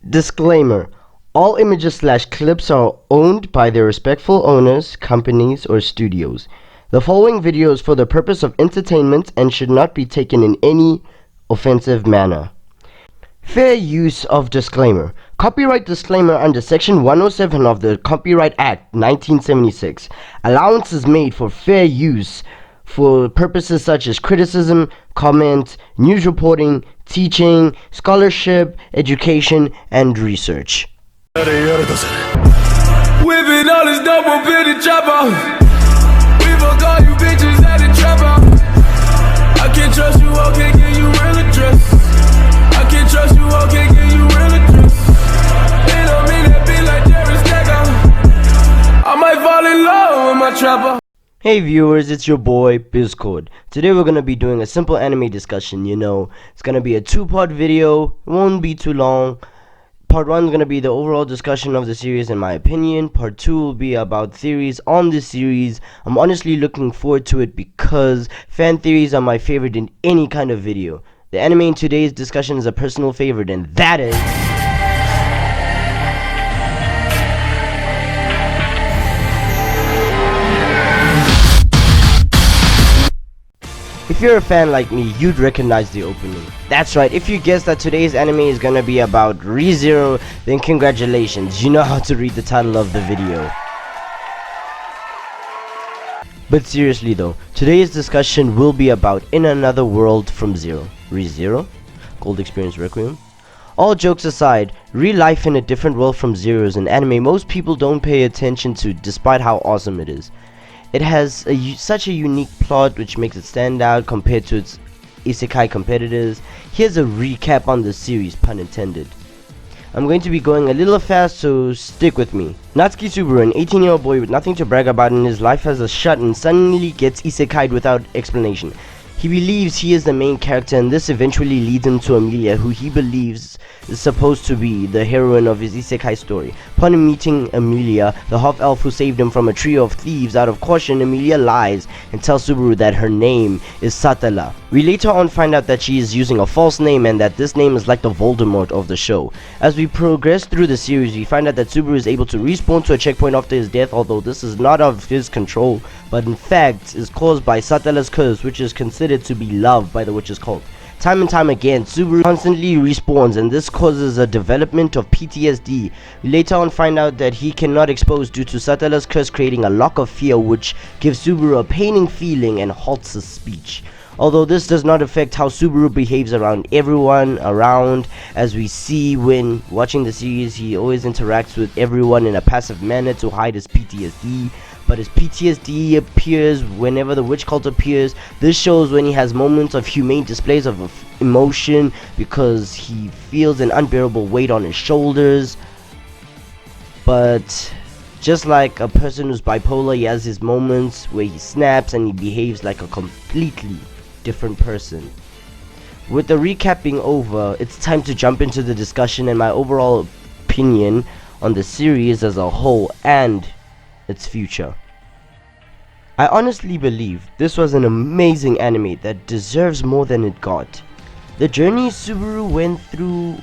Disclaimer: all images/clips are owned by their respectful owners, companies, or studios. The following video is for the purpose of entertainment and should not be taken in any offensive manner. Fair use of disclaimer. Copyright disclaimer under Section 107 of the Copyright Act 1976. Allowance is made for fair use for purposes such as criticism, comment, news reporting, teaching, scholarship, education, and research. Whipping all this double bitty chopper. We fuck all you bitches at the trapper. I can't trust you, I can't give you real address. I can't trust you, I can't give you real address. They don't mean that be like Jerry Stacker. I might fall in love with my trapper. Hey viewers, it's your boy Bizcord. Today we're gonna be doing a simple anime discussion. It's gonna be a two-part video. It won't be too long. Part 1 is gonna be the overall discussion of the series in my opinion. Part 2 will be about theories on this series. I'm honestly looking forward to it because fan theories are my favorite in any kind of video. The anime in today's discussion is a personal favorite, and that is if you're a fan like me, you'd recognize the opening. That's right, if you guessed that today's anime is gonna be about ReZero, then congratulations, you know how to read the title of the video. But seriously though, today's discussion will be about In Another World from Zero. ReZero? Gold Experience Requiem? All jokes aside, real life in a different world from Zero is an anime most people don't pay attention to despite how awesome it is. It has such a unique plot which makes it stand out compared to its isekai competitors. Here's a recap on the series, pun intended. I'm going to be going a little fast, so stick with me. Natsuki Subaru, an 18-year-old boy with nothing to brag about in his life, has a shot and suddenly gets isekai'd without explanation. He believes he is the main character, and this eventually leads him to Amelia, who he believes is supposed to be the heroine of his isekai story. Upon meeting Amelia, the half-elf who saved him from a trio of thieves, out of caution, Amelia lies and tells Subaru that her name is Satala. We later on find out that she is using a false name and that this name is like the Voldemort of the show. As we progress through the series, we find out that Subaru is able to respawn to a checkpoint after his death, although this is not of his control, but in fact is caused by Satala's curse, which is considered to be loved by the witch's cult. Time and time again, Subaru constantly respawns, and this causes a development of PTSD. We later on find out that he cannot expose due to Satala's curse, creating a lock of fear which gives Subaru a paining feeling and halts his speech. Although this does not affect how Subaru behaves around everyone around, as we see when watching the series, he always interacts with everyone in a passive manner to hide his PTSD. But his PTSD appears whenever the witch cult appears. This shows when he has moments of humane displays of emotion because he feels an unbearable weight on his shoulders. But just like a person who's bipolar, he has his moments where he snaps and he behaves like a completely different person. With the recap being over, it's time to jump into the discussion and my overall opinion on the series as a whole and its future. I honestly believe this was an amazing anime that deserves more than it got. The journey Subaru went through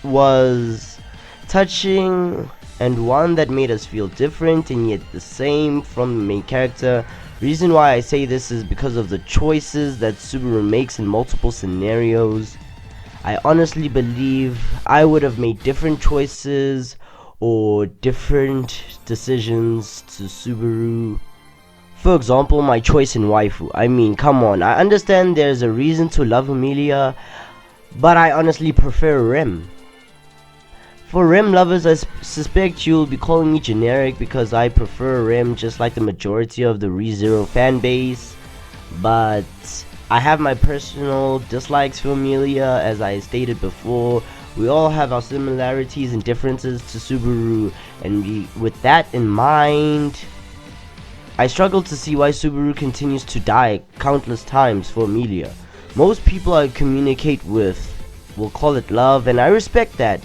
was touching and one that made us feel different and yet the same from the main character. Reason why I say this is because of the choices that Subaru makes in multiple scenarios. I honestly believe I would have made different choices or different decisions to Subaru. For example, my choice in waifu. I mean, come on, I understand there's a reason to love Amelia, but I honestly prefer Rem. For Rem lovers, I suspect you'll be calling me generic because I prefer Rem just like the majority of the ReZero fan base, but I have my personal dislikes for Amelia. As I stated before, we all have our similarities and differences to Subaru, and with that in mind, I struggle to see why Subaru continues to die countless times for Amelia. Most people I communicate with will call it love, and I respect that,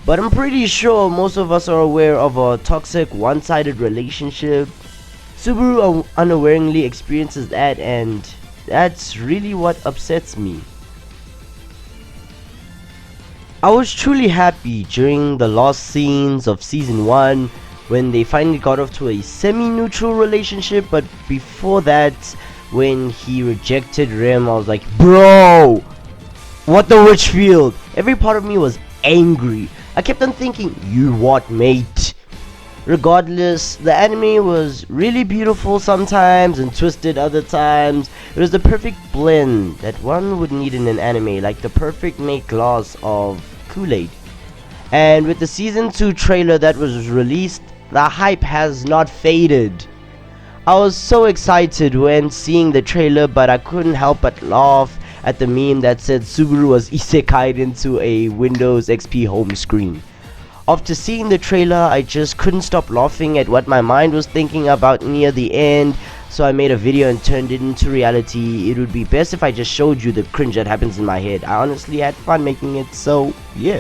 but I'm pretty sure most of us are aware of a toxic one-sided relationship. Subaru unawareingly experiences that, and that's really what upsets me. I was truly happy during the last scenes of season 1 when they finally got off to a semi-neutral relationship, but before that, when he rejected Rem, I was like, bro, what the witch field? Every part of me was angry. I kept on thinking, you what, mate? Regardless, the anime was really beautiful sometimes and twisted other times. It was the perfect blend that one would need in an anime, like the perfect made glass of Kool-Aid. And with the season 2 trailer that was released, the hype has not faded. I was so excited when seeing the trailer, but I couldn't help but laugh at the meme that said Subaru was isekai'd into a Windows XP home screen. After seeing the trailer, I just couldn't stop laughing at what my mind was thinking about near the end, so I made a video and turned it into reality. It would be best if I just showed you the cringe that happens in my head. I honestly had fun making it, so yeah.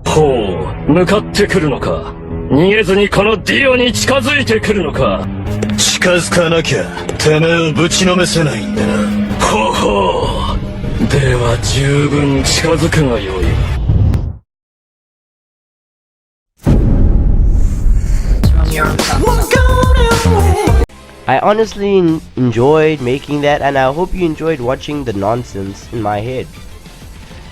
ほう、向かってくるのか。逃げずにこのディオに近づいてくるのか。近づかなきゃてめえをぶちのめせないんだな。ほほう。では十分近づくがよい。I honestly enjoyed making that, and I hope you enjoyed watching the nonsense in my head.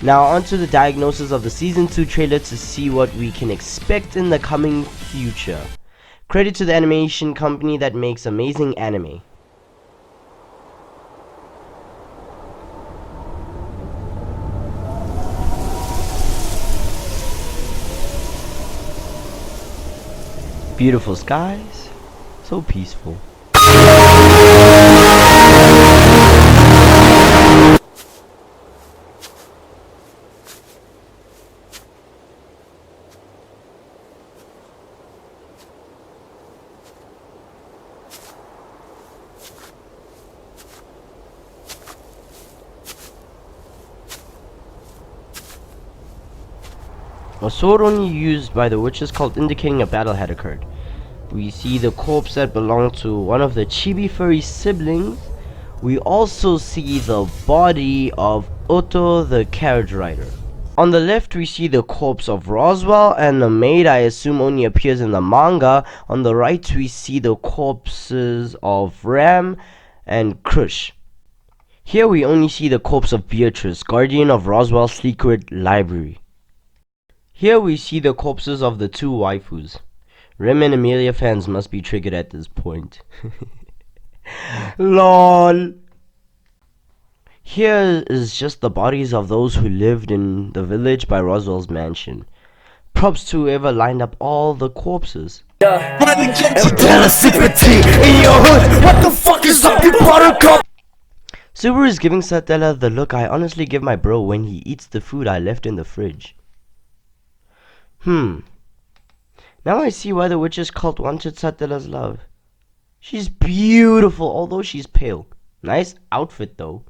Now onto the diagnosis of the season 2 trailer to see what we can expect in the coming future. Credit to the animation company that makes amazing anime. Beautiful skies, so peaceful. A sword only used by the witches cult indicating a battle had occurred. We see the corpse that belonged to one of the chibi furry siblings. We also see the body of Otto the carriage rider. On the left we see the corpse of Roswell, and the maid I assume only appears in the manga. On the right we see the corpses of Ram and Krush. Here we only see the corpse of Beatrice, guardian of Roswell's secret library. Here we see the corpses of the two waifus. Rem and Amelia fans must be triggered at this point. LOL. Here is just the bodies of those who lived in the village by Roswell's mansion. Props to whoever lined up all the corpses. Subaru is giving Satella the look I honestly give my bro when he eats the food I left in the fridge. Now I see why the witches cult wanted Satella's love. She's beautiful, although she's pale. Nice outfit though.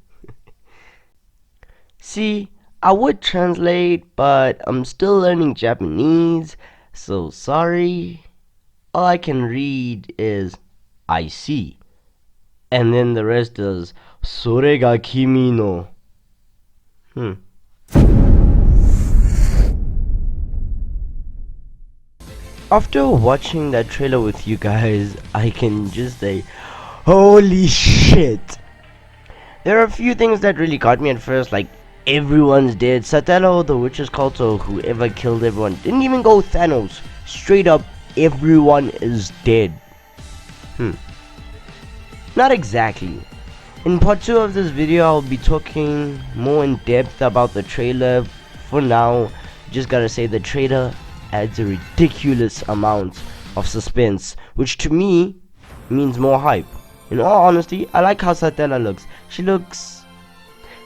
See, I would translate, but I'm still learning Japanese, so sorry. All I can read is I see, and then the rest is Sore ga kimi no. After watching that trailer with you guys, I can just say, Holy shit. There are a few things that really got me at first, like everyone's dead. Satella, the witch's cult, or whoever killed everyone. Didn't even go Thanos. Straight up, everyone is dead. Not exactly. In part 2 of this video, I'll be talking more in depth about the trailer. For now, just gotta say the trailer adds a ridiculous amount of suspense, which to me means more hype. In all honesty, I like how Satella looks. She looks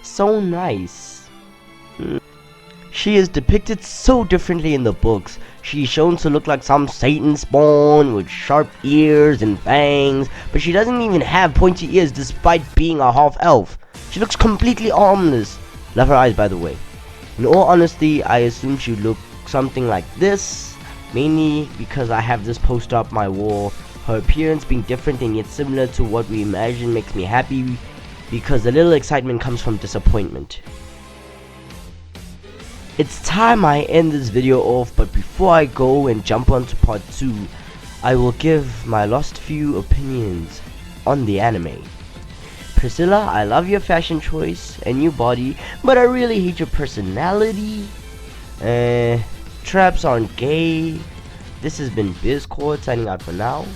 so nice. She is depicted so differently in the books. She's shown to look like some Satan spawn with sharp ears and fangs, but she doesn't even have pointy ears despite being a half elf. She looks completely harmless. Love her eyes, by the way. In all honesty, I assume she would look something like this, mainly because I have this poster up my wall. Her appearance being different and yet similar to what we imagine makes me happy, because a little excitement comes from disappointment. It's time I end this video off, but before I go and jump on to part 2, I will give my last few opinions on the anime. Priscilla, I love your fashion choice and your body, but I really hate your personality. Traps aren't gay. This has been Bizcord signing out for now.